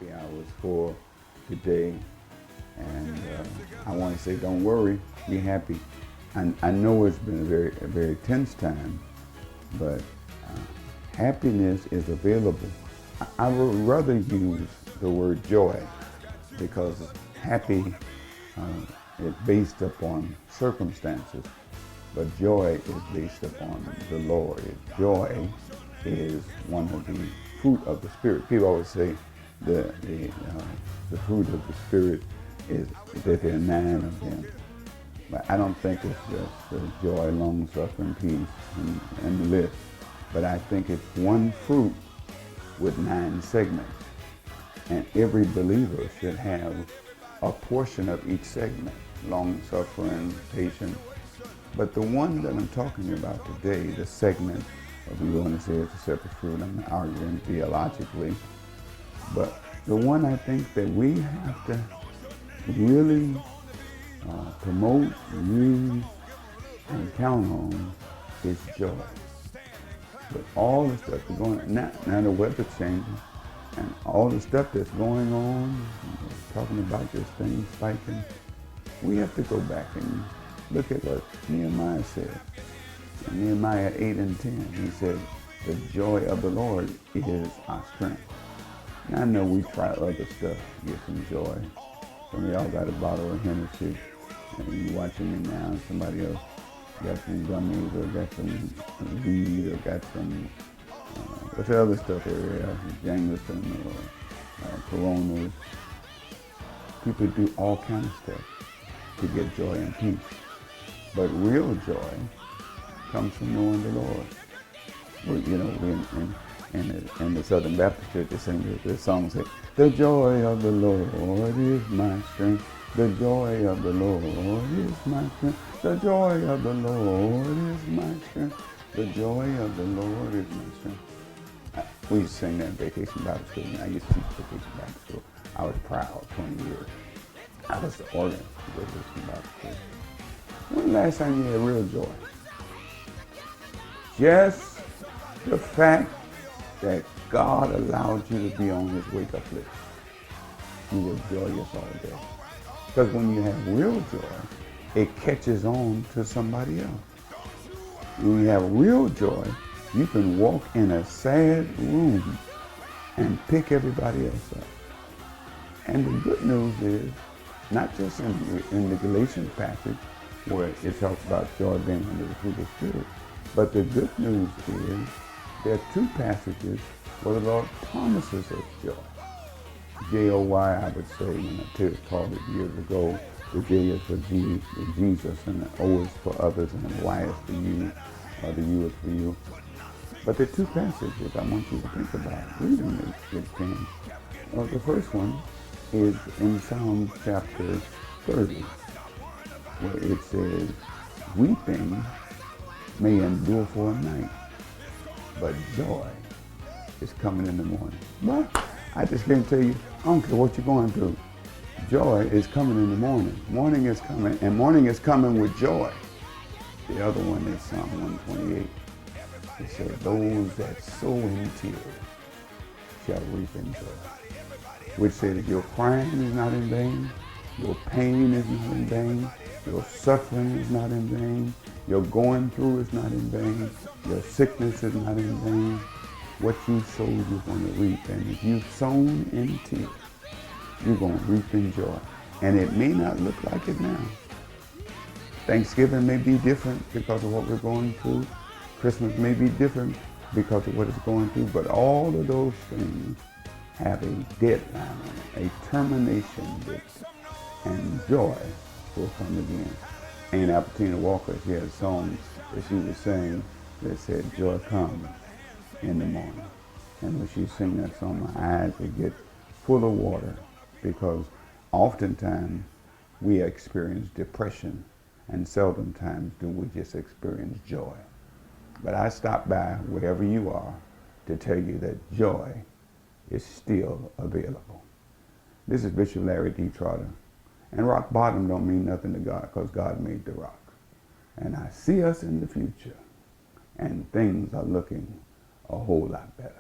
happy hours for today. And I want to say, don't worry, be happy. I know it's been a very tense time, but happiness is available. I would rather use the word joy because happy is based upon circumstances, but joy is based upon the Lord. Joy is one of the fruit of the Spirit. People always say the fruit of the Spirit is that there are 9 of them. But I don't think it's just the joy, long suffering, peace, and the list. But I think it's one fruit with 9 segments. And every believer should have a portion of each segment, long suffering, patience. But the one that I'm talking about today, the segment, if you want to say it's a separate fruit, I'm not arguing theologically, but the one I think that we have to really promote, use, and count on is joy. With all the stuff that's going on, now the weather's changing, and all the stuff that's going on, talking about this thing spiking, we have to go back and look at what Nehemiah said. In Nehemiah 8 and 10, he said, the joy of the Lord is our strength. Now I know we try other stuff to get some joy. Some of y'all got a bottle of Hennessy, and you watching me now, somebody else got some gummies, or got some weed, or got some, what's the other stuff there? Jameson, or Coronas. People do all kinds of stuff to get joy and peace. But real joy comes from knowing the Lord. Well, you know, in the Southern Baptist Church, they sing this song, say, the joy of the Lord is my strength. The joy of the Lord is my strength. The joy of the Lord is my strength. The joy of the Lord is my strength. We used to sing that in Vacation Bible School, and I used to teach Vacation Bible School. I was proud, 20 years. I was the organist for Vacation Bible School. When the last time you had real joy? Just the fact that God allowed you to be on his wake-up list. You were joyous all day. Because when you have real joy, it catches on to somebody else. When you have real joy, you can walk in a sad room and pick everybody else up. And the good news is, not just in the Galatians passage, where it talks about joy being under the fruit of the Spirit, but the good news is there are 2 passages where the Lord promises us joy. J-O-Y, I would say, when I taught it years ago, the J is for Jesus, and the O is for others, and the Y is for you, or the U is for you. But there are 2 passages I want you to think about reading if you can. The first one is in Psalm chapter 30, where it says, weeping may endure for a night, but joy is coming in the morning. Well, I just can't tell you, I don't care what you're going through. Joy is coming in the morning. Morning is coming, and morning is coming with joy. The other one is Psalm 128. It says, those that sow in tears shall reap in joy. Which says your crying is not in vain, your pain is not in vain, your suffering is not in vain, your going through is not in vain, your sickness is not in vain. What you sowed, you're going to reap. And if you've sown in tears, you're going to reap in joy. And it may not look like it now. Thanksgiving may be different because of what we're going through. Christmas may be different because of what it's going through. But all of those things have a deadline on it, a termination date. And joy will come again. Aunt Albertina Walker, she had a song that she was saying that said, joy comes in the morning. And when she sing that song, my eyes would get full of water, because oftentimes we experience depression, and seldom times do we just experience joy. But I stop by wherever you are to tell you that joy is still available. This is Bishop Larry D. Trotter. And rock bottom don't mean nothing to God, because God made the rock. And I see us in the future, and things are looking a whole lot better.